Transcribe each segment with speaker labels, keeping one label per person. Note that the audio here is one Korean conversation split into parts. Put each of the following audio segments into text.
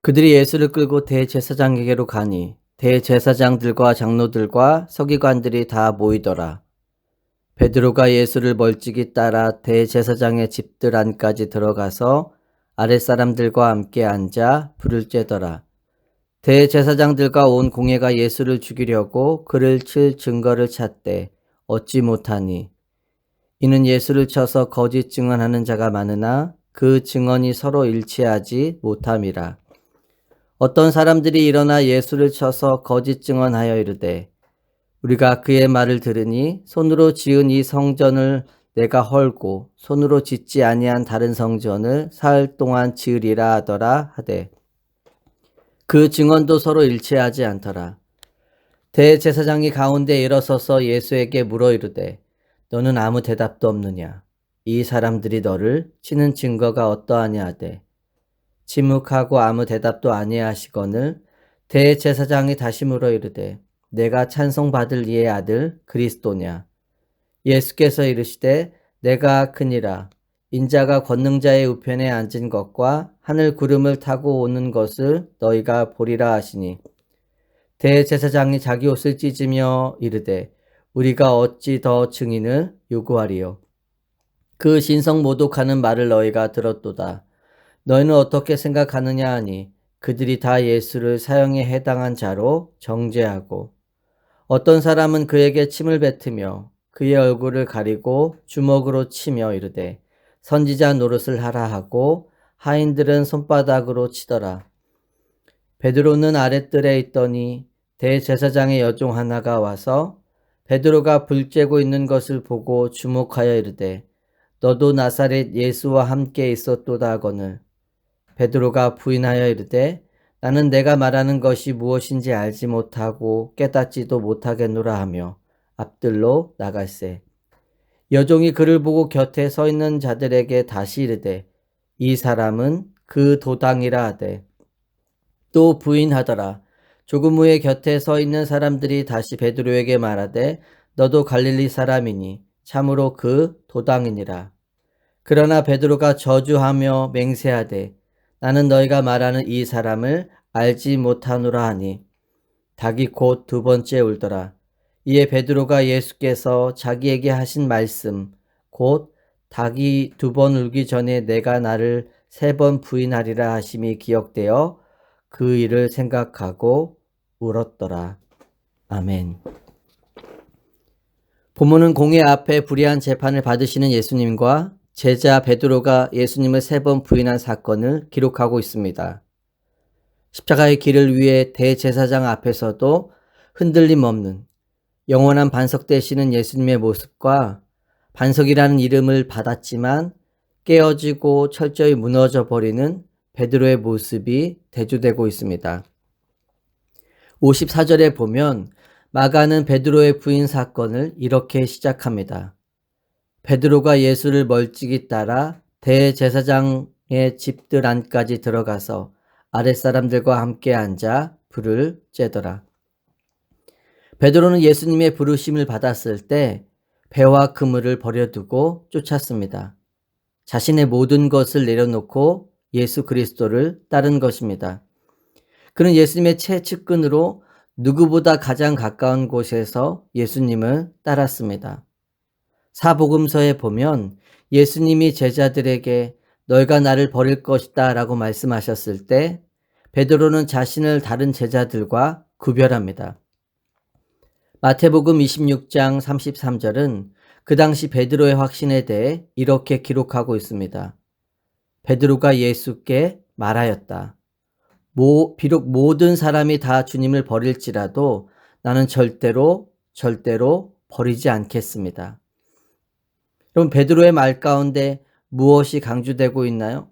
Speaker 1: 그들이 예수를 끌고 대제사장에게로 가니 대제사장들과 장로들과 서기관들이 다 모이더라. 베드로가 예수를 멀찍이 따라 대제사장의 집들 안까지 들어가서 아랫사람들과 함께 앉아 불을 쬐더라. 대제사장들과 온 공회가 예수를 죽이려고 그를 칠 증거를 찾되 얻지 못하니 이는 예수를 쳐서 거짓 증언하는 자가 많으나 그 증언이 서로 일치하지 못함이라. 어떤 사람들이 일어나 예수를 쳐서 거짓 증언하여 이르되 우리가 그의 말을 들으니 손으로 지은 이 성전을 내가 헐고 손으로 짓지 아니한 다른 성전을 사흘 동안 지으리라 하더라 하되 그 증언도 서로 일치하지 않더라. 대제사장이 가운데 일어서서 예수에게 물어 이르되 너는 아무 대답도 없느냐? 이 사람들이 너를 치는 증거가 어떠하냐 하되 침묵하고 아무 대답도 아니하시거늘 대제사장이 다시 물어 이르되 내가 찬송받을 이의 아들 그리스도냐? 예수께서 이르시되 내가 크니라. 인자가 권능자의 우편에 앉은 것과 하늘 구름을 타고 오는 것을 너희가 보리라 하시니 대제사장이 자기 옷을 찢으며 이르되 우리가 어찌 더 증인을 요구하리요? 그 신성 모독하는 말을 너희가 들었도다. 너희는 어떻게 생각하느냐 하니 그들이 다 예수를 사형에 해당한 자로 정죄하고 어떤 사람은 그에게 침을 뱉으며 그의 얼굴을 가리고 주먹으로 치며 이르되 선지자 노릇을 하라 하고 하인들은 손바닥으로 치더라. 베드로는 아랫뜰에 있더니 대제사장의 여종 하나가 와서 베드로가 불 쬐고 있는 것을 보고 주목하여 이르되 너도 나사렛 예수와 함께 있었도다 하거늘 베드로가 부인하여 이르되 나는 내가 말하는 것이 무엇인지 알지 못하고 깨닫지도 못하겠노라 하며 앞뜰로 나갈새 여종이 그를 보고 곁에 서 있는 자들에게 다시 이르되 이 사람은 그 도당이라 하되 또 부인하더라. 조금 후에 곁에 서 있는 사람들이 다시 베드로에게 말하되 너도 갈릴리 사람이니 참으로 그 도당이니라. 그러나 베드로가 저주하며 맹세하되 나는 너희가 말하는 이 사람을 알지 못하노라 하니 닭이 곧 두 번째 울더라. 이에 베드로가 예수께서 자기에게 하신 말씀 곧 닭이 두 번 울기 전에 내가 나를 세 번 부인하리라 하심이 기억되어 그 일을 생각하고 울었더라. 아멘. 본문은 공회 앞에 불의한 재판을 받으시는 예수님과 제자 베드로가 예수님을 세 번 부인한 사건을 기록하고 있습니다. 십자가의 길을 위해 대제사장 앞에서도 흔들림 없는 영원한 반석 되시는 예수님의 모습과 반석이라는 이름을 받았지만 깨어지고 철저히 무너져 버리는 베드로의 모습이 대조되고 있습니다. 54절에 보면 마가는 베드로의 부인 사건을 이렇게 시작합니다. 베드로가 예수를 멀찍이 따라 대제사장의 집들 안까지 들어가서 아랫사람들과 함께 앉아 불을 쬐더라. 베드로는 예수님의 부르심을 받았을 때 배와 그물을 버려두고 쫓았습니다. 자신의 모든 것을 내려놓고 예수 그리스도를 따른 것입니다. 그는 예수님의 채측근으로 누구보다 가장 가까운 곳에서 예수님을 따랐습니다. 사복음서에 보면 예수님이 제자들에게 너희가 나를 버릴 것이다 라고 말씀하셨을 때 베드로는 자신을 다른 제자들과 구별합니다. 마태복음 26장 33절은 그 당시 베드로의 확신에 대해 이렇게 기록하고 있습니다. 베드로가 예수께 말하였다. 비록 모든 사람이 다 주님을 버릴지라도 나는 절대로 버리지 않겠습니다. 그럼 베드로의 말 가운데 무엇이 강조되고 있나요?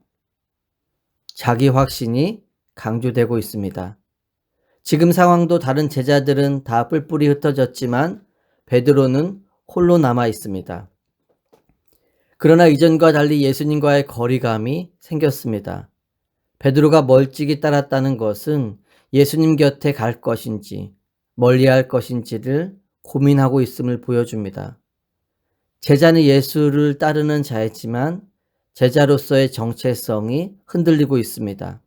Speaker 1: 자기 확신이 강조되고 있습니다. 지금 상황도 다른 제자들은 다 뿔뿔이 흩어졌지만 베드로는 홀로 남아 있습니다. 그러나 이전과 달리 예수님과의 거리감이 생겼습니다. 베드로가 멀찍이 따랐다는 것은 예수님 곁에 갈 것인지 멀리할 것인지를 고민하고 있음을 보여줍니다. 제자는 예수를 따르는 자이지만 제자로서의 정체성이 흔들리고 있습니다.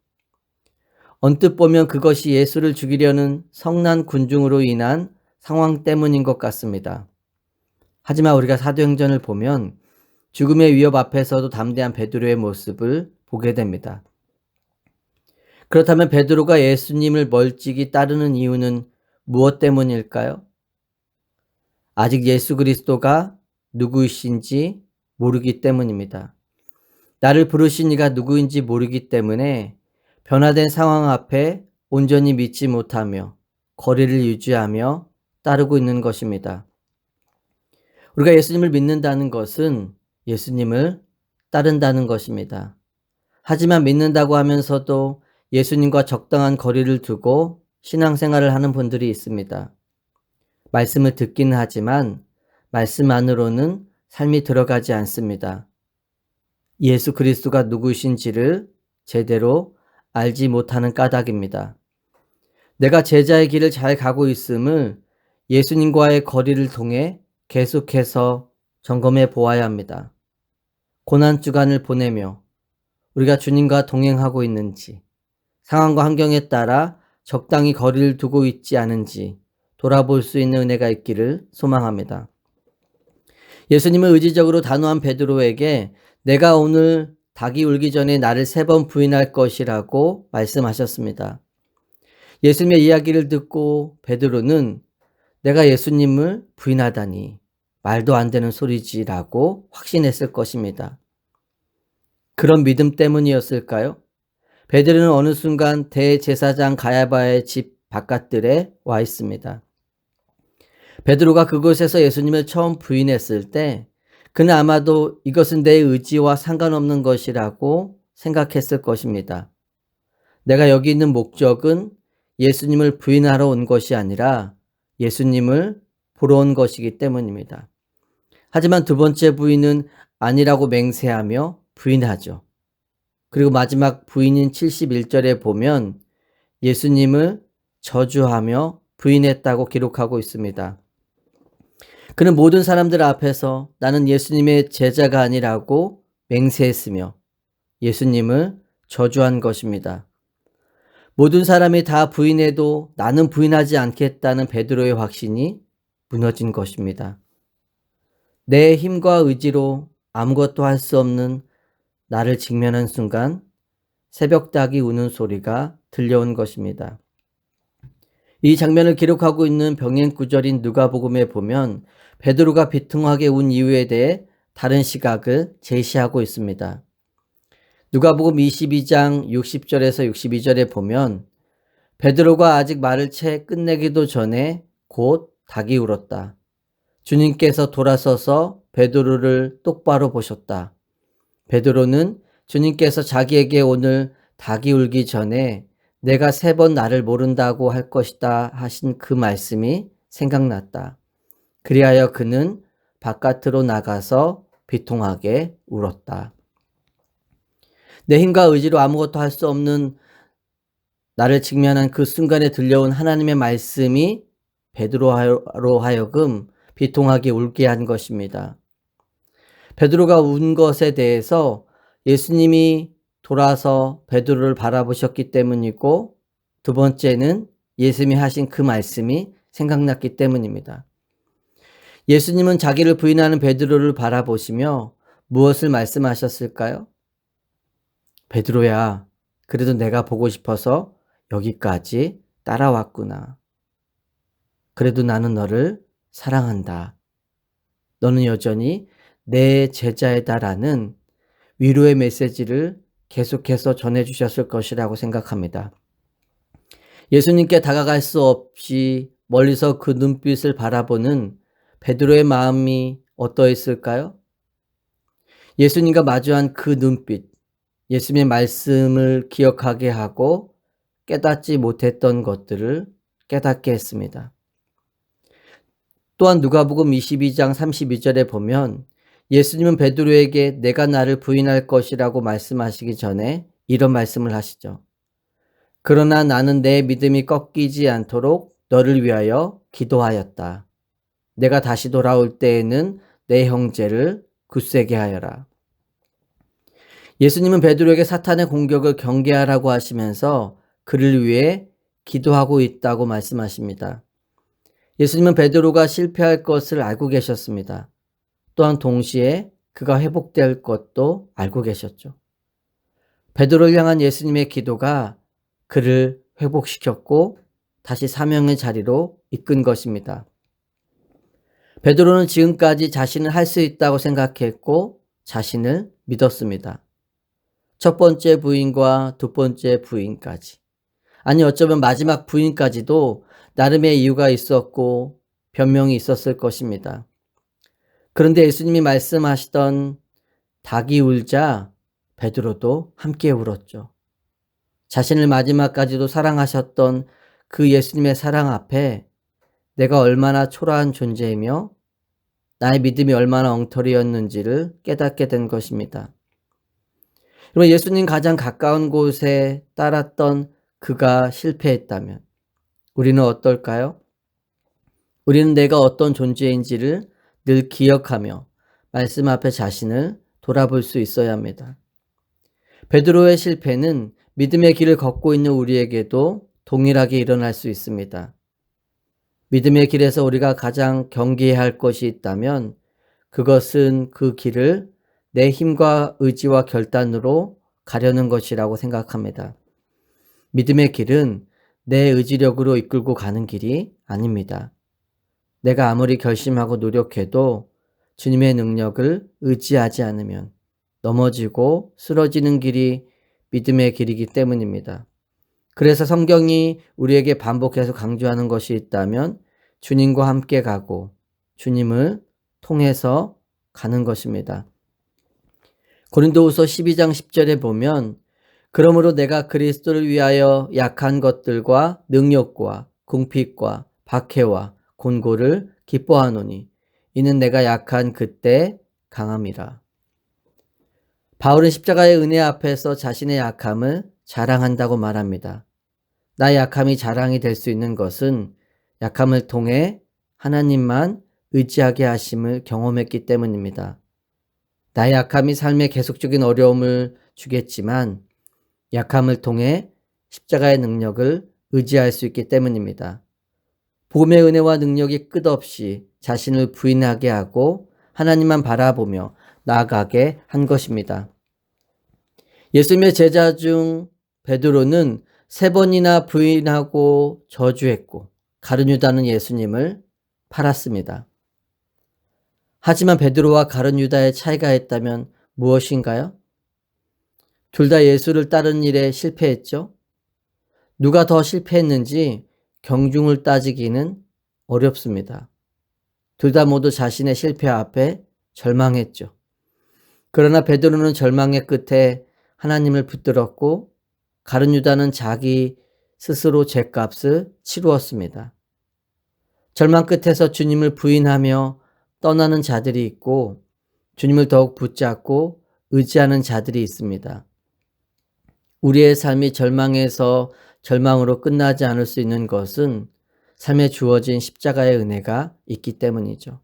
Speaker 1: 언뜻 보면 그것이 예수를 죽이려는 성난 군중으로 인한 상황 때문인 것 같습니다. 하지만 우리가 사도행전을 보면 죽음의 위협 앞에서도 담대한 베드로의 모습을 보게 됩니다. 그렇다면 베드로가 예수님을 멀찍이 따르는 이유는 무엇 때문일까요? 아직 예수 그리스도가 누구이신지 모르기 때문입니다. 나를 부르신 이가 누구인지 모르기 때문에 변화된 상황 앞에 온전히 믿지 못하며 거리를 유지하며 따르고 있는 것입니다. 우리가 예수님을 믿는다는 것은 예수님을 따른다는 것입니다. 하지만 믿는다고 하면서도 예수님과 적당한 거리를 두고 신앙생활을 하는 분들이 있습니다. 말씀을 듣기는 하지만 말씀 안으로는 삶이 들어가지 않습니다. 예수 그리스도가 누구신지를 제대로 알지 못하는 까닭입니다. 내가 제자의 길을 잘 가고 있음을 예수님과의 거리를 통해 계속해서 점검해 보아야 합니다. 고난주간을 보내며 우리가 주님과 동행하고 있는지, 상황과 환경에 따라 적당히 거리를 두고 있지 않은지 돌아볼 수 있는 은혜가 있기를 소망합니다. 예수님은 의지적으로 단호한 베드로에게 내가 오늘 닭이 울기 전에 나를 3번 부인할 것이라고 말씀하셨습니다. 예수님의 이야기를 듣고 베드로는 내가 예수님을 부인하다니 말도 안 되는 소리지라고 확신했을 것입니다. 그런 믿음 때문이었을까요? 베드로는 어느 순간 대제사장 가야바의 집 바깥들에 와 있습니다. 베드로가 그곳에서 예수님을 처음 부인했을 때 그는 아마도 이것은 내 의지와 상관없는 것이라고 생각했을 것입니다. 내가 여기 있는 목적은 예수님을 부인하러 온 것이 아니라 예수님을 보러 온 것이기 때문입니다. 하지만 두 번째 부인은 아니라고 맹세하며 부인하죠. 그리고 마지막 부인인 71절에 보면 예수님을 저주하며 부인했다고 기록하고 있습니다. 그는 모든 사람들 앞에서 나는 예수님의 제자가 아니라고 맹세했으며 예수님을 저주한 것입니다. 모든 사람이 다 부인해도 나는 부인하지 않겠다는 베드로의 확신이 무너진 것입니다. 내 힘과 의지로 아무것도 할 수 없는 나를 직면한 순간 새벽닭이 우는 소리가 들려온 것입니다. 이 장면을 기록하고 있는 병행 구절인 누가복음에 보면 베드로가 비통하게 운 이유에 대해 다른 시각을 제시하고 있습니다. 누가복음 22장 60절에서 62절에 보면 베드로가 아직 말을 채 끝내기도 전에 곧 닭이 울었다. 주님께서 돌아서서 베드로를 똑바로 보셨다. 베드로는 주님께서 자기에게 오늘 닭이 울기 전에 내가 3번 나를 모른다고 할 것이다 하신 그 말씀이 생각났다. 그리하여 그는 바깥으로 나가서 비통하게 울었다. 내 힘과 의지로 아무것도 할 수 없는 나를 직면한 그 순간에 들려온 하나님의 말씀이 베드로로 하여금 비통하게 울게 한 것입니다. 베드로가 운 것에 대해서 예수님이 돌아서 베드로를 바라보셨기 때문이고 두 번째는 예수님이 하신 그 말씀이 생각났기 때문입니다. 예수님은 자기를 부인하는 베드로를 바라보시며 무엇을 말씀하셨을까요? 베드로야, 그래도 내가 보고 싶어서 여기까지 따라왔구나. 그래도 나는 너를 사랑한다. 너는 여전히 내 제자이다라는 위로의 메시지를 계속해서 전해주셨을 것이라고 생각합니다. 예수님께 다가갈 수 없이 멀리서 그 눈빛을 바라보는 베드로의 마음이 어떠했을까요? 예수님과 마주한 그 눈빛, 예수님의 말씀을 기억하게 하고 깨닫지 못했던 것들을 깨닫게 했습니다. 또한 누가복음 22장 32절에 보면 예수님은 베드로에게 내가 나를 부인할 것이라고 말씀하시기 전에 이런 말씀을 하시죠. 그러나 나는 내 믿음이 꺾이지 않도록 너를 위하여 기도하였다. 내가 다시 돌아올 때에는 내 형제를 굳세게 하여라. 예수님은 베드로에게 사탄의 공격을 경계하라고 하시면서 그를 위해 기도하고 있다고 말씀하십니다. 예수님은 베드로가 실패할 것을 알고 계셨습니다. 또한 동시에 그가 회복될 것도 알고 계셨죠. 베드로를 향한 예수님의 기도가 그를 회복시켰고 다시 사명의 자리로 이끈 것입니다. 베드로는 지금까지 자신은 할 수 있다고 생각했고 자신을 믿었습니다. 첫 번째 부인과 두 번째 부인까지. 아니 어쩌면 마지막 부인까지도 나름의 이유가 있었고 변명이 있었을 것입니다. 그런데 예수님이 말씀하시던 닭이 울자 베드로도 함께 울었죠. 자신을 마지막까지도 사랑하셨던 그 예수님의 사랑 앞에 내가 얼마나 초라한 존재이며 나의 믿음이 얼마나 엉터리였는지를 깨닫게 된 것입니다. 그러면 예수님 가장 가까운 곳에 따랐던 그가 실패했다면 우리는 어떨까요? 우리는 내가 어떤 존재인지를 늘 기억하며 말씀 앞에 자신을 돌아볼 수 있어야 합니다. 베드로의 실패는 믿음의 길을 걷고 있는 우리에게도 동일하게 일어날 수 있습니다. 믿음의 길에서 우리가 가장 경계해야 할 것이 있다면 그것은 그 길을 내 힘과 의지와 결단으로 가려는 것이라고 생각합니다. 믿음의 길은 내 의지력으로 이끌고 가는 길이 아닙니다. 내가 아무리 결심하고 노력해도 주님의 능력을 의지하지 않으면 넘어지고 쓰러지는 길이 믿음의 길이기 때문입니다. 그래서 성경이 우리에게 반복해서 강조하는 것이 있다면 주님과 함께 가고 주님을 통해서 가는 것입니다. 고린도후서 12장 10절에 보면 그러므로 내가 그리스도를 위하여 약한 것들과 능력과 궁핍과 박해와 곤고를 기뻐하노니 이는 내가 약한 그때 강함이라. 바울은 십자가의 은혜 앞에서 자신의 약함을 자랑한다고 말합니다. 나의 약함이 자랑이 될 수 있는 것은 약함을 통해 하나님만 의지하게 하심을 경험했기 때문입니다. 나의 약함이 삶에 계속적인 어려움을 주겠지만 약함을 통해 십자가의 능력을 의지할 수 있기 때문입니다. 복음의 은혜와 능력이 끝없이 자신을 부인하게 하고 하나님만 바라보며 나아가게 한 것입니다. 예수님의 제자 중 베드로는 3번이나 부인하고 저주했고 가룟 유다는 예수님을 팔았습니다. 하지만 베드로와 가룟 유다의 차이가 있다면 무엇인가요? 둘 다 예수를 따르는 일에 실패했죠. 누가 더 실패했는지 경중을 따지기는 어렵습니다. 둘 다 모두 자신의 실패 앞에 절망했죠. 그러나 베드로는 절망의 끝에 하나님을 붙들었고 가룟 유다는 자기 스스로 죗값을 치루었습니다. 절망 끝에서 주님을 부인하며 떠나는 자들이 있고 주님을 더욱 붙잡고 의지하는 자들이 있습니다. 우리의 삶이 절망에서 절망으로 끝나지 않을 수 있는 것은 삶에 주어진 십자가의 은혜가 있기 때문이죠.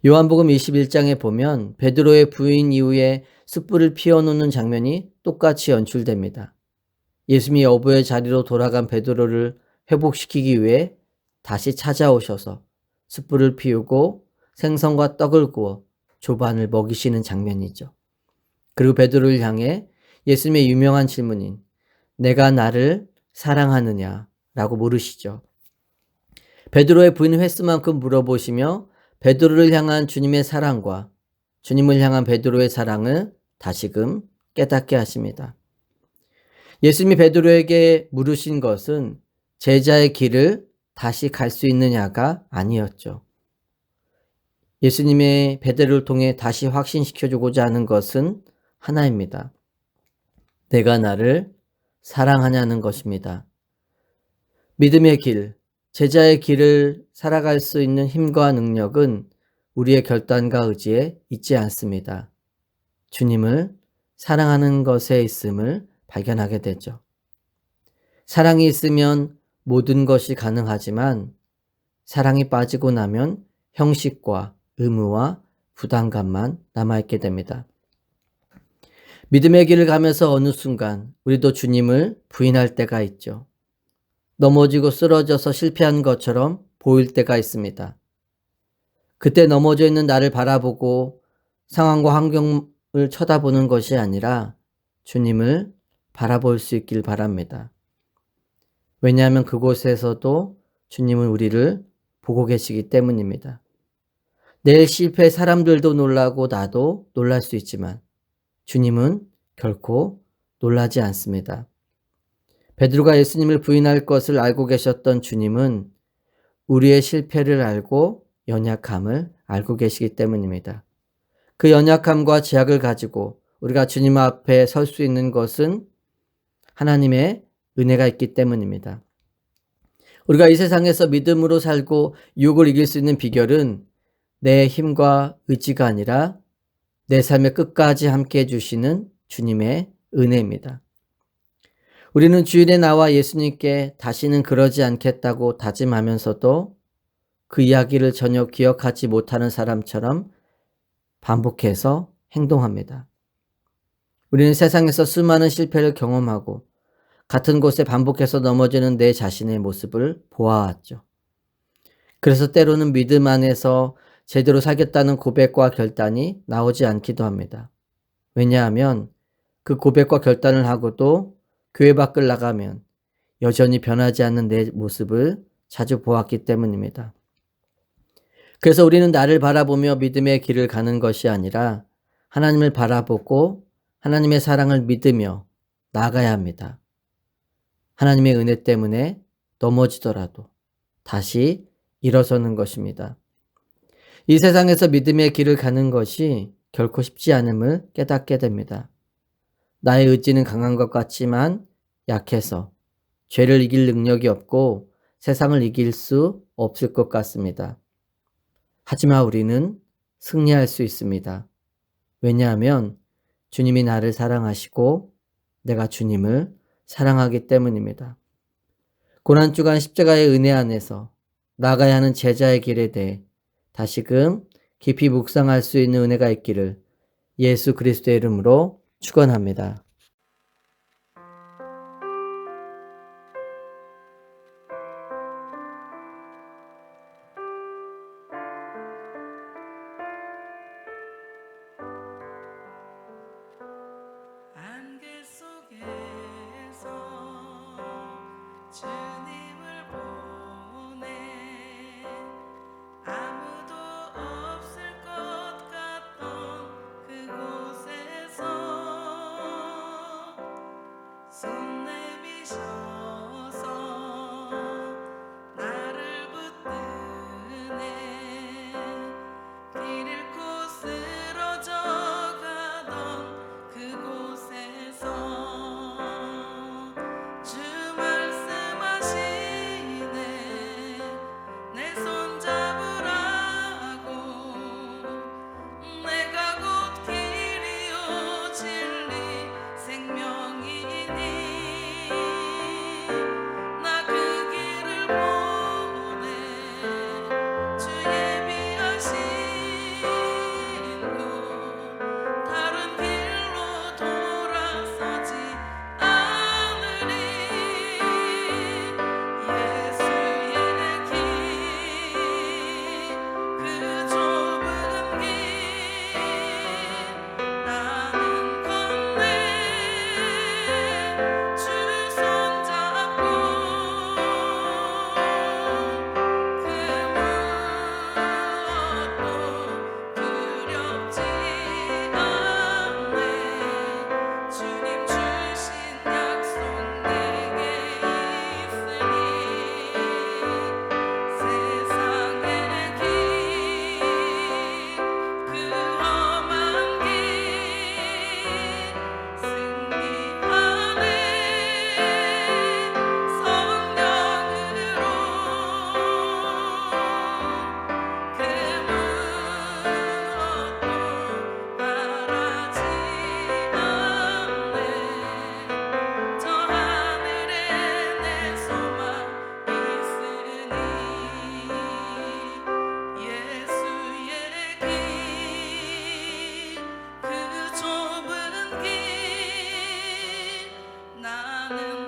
Speaker 1: 요한복음 21장에 보면 베드로의 부인 이후에 숯불을 피워놓는 장면이 똑같이 연출됩니다. 예수님이 어부의 자리로 돌아간 베드로를 회복시키기 위해 다시 찾아오셔서 숯불을 피우고 생선과 떡을 구워 조반을 먹이시는 장면이죠. 그리고 베드로를 향해 예수님의 유명한 질문인 내가 나를 사랑하느냐 라고 물으시죠. 베드로의 부인 횟수만큼 물어보시며 베드로를 향한 주님의 사랑과 주님을 향한 베드로의 사랑을 다시금 깨닫게 하십니다. 예수님이 베드로에게 물으신 것은 제자의 길을 다시 갈 수 있느냐가 아니었죠. 예수님의 베드로를 통해 다시 확신시켜주고자 하는 것은 하나입니다. 내가 나를 사랑하냐는 것입니다. 믿음의 길, 제자의 길을 살아갈 수 있는 힘과 능력은 우리의 결단과 의지에 있지 않습니다. 주님을 사랑하는 것에 있음을 발견하게 되죠. 사랑이 있으면 모든 것이 가능하지만 사랑이 빠지고 나면 형식과 의무와 부담감만 남아있게 됩니다. 믿음의 길을 가면서 어느 순간 우리도 주님을 부인할 때가 있죠. 넘어지고 쓰러져서 실패한 것처럼 보일 때가 있습니다. 그때 넘어져 있는 나를 바라보고 상황과 환경을 쳐다보는 것이 아니라 주님을 바라볼 수 있길 바랍니다. 왜냐하면 그곳에서도 주님은 우리를 보고 계시기 때문입니다. 내일 실패 사람들도 놀라고 나도 놀랄 수 있지만 주님은 결코 놀라지 않습니다. 베드로가 예수님을 부인할 것을 알고 계셨던 주님은 우리의 실패를 알고 연약함을 알고 계시기 때문입니다. 그 연약함과 제약을 가지고 우리가 주님 앞에 설 수 있는 것은 하나님의 은혜가 있기 때문입니다. 우리가 이 세상에서 믿음으로 살고 유혹을 이길 수 있는 비결은 내 힘과 의지가 아니라 내 삶의 끝까지 함께 해주시는 주님의 은혜입니다. 우리는 주일에 나와 예수님께 다시는 그러지 않겠다고 다짐하면서도 그 이야기를 전혀 기억하지 못하는 사람처럼 반복해서 행동합니다. 우리는 세상에서 수많은 실패를 경험하고 같은 곳에 반복해서 넘어지는 내 자신의 모습을 보아왔죠. 그래서 때로는 믿음 안에서 제대로 살겠다는 고백과 결단이 나오지 않기도 합니다. 왜냐하면 그 고백과 결단을 하고도 교회 밖을 나가면 여전히 변하지 않는 내 모습을 자주 보았기 때문입니다. 그래서 우리는 나를 바라보며 믿음의 길을 가는 것이 아니라 하나님을 바라보고 하나님의 사랑을 믿으며 나아가야 합니다. 하나님의 은혜 때문에 넘어지더라도 다시 일어서는 것입니다. 이 세상에서 믿음의 길을 가는 것이 결코 쉽지 않음을 깨닫게 됩니다. 나의 의지는 강한 것 같지만 약해서 죄를 이길 능력이 없고 세상을 이길 수 없을 것 같습니다. 하지만 우리는 승리할 수 있습니다. 왜냐하면 주님이 나를 사랑하시고 내가 주님을 사랑하기 때문입니다. 고난주간 십자가의 은혜 안에서 나가야 하는 제자의 길에 대해 다시금 깊이 묵상할 수 있는 은혜가 있기를 예수 그리스도의 이름으로 축원합니다.
Speaker 2: 안개 속에서 주님을 보내 아무도 없을 것 같던 그곳에서 손 내미셔서 나를 붙드네 길 잃고 쓰러져 가던 그곳에서 주 말씀하시네 내 손 잡으라고 내가 곧 길이요 진리 생명이니 나는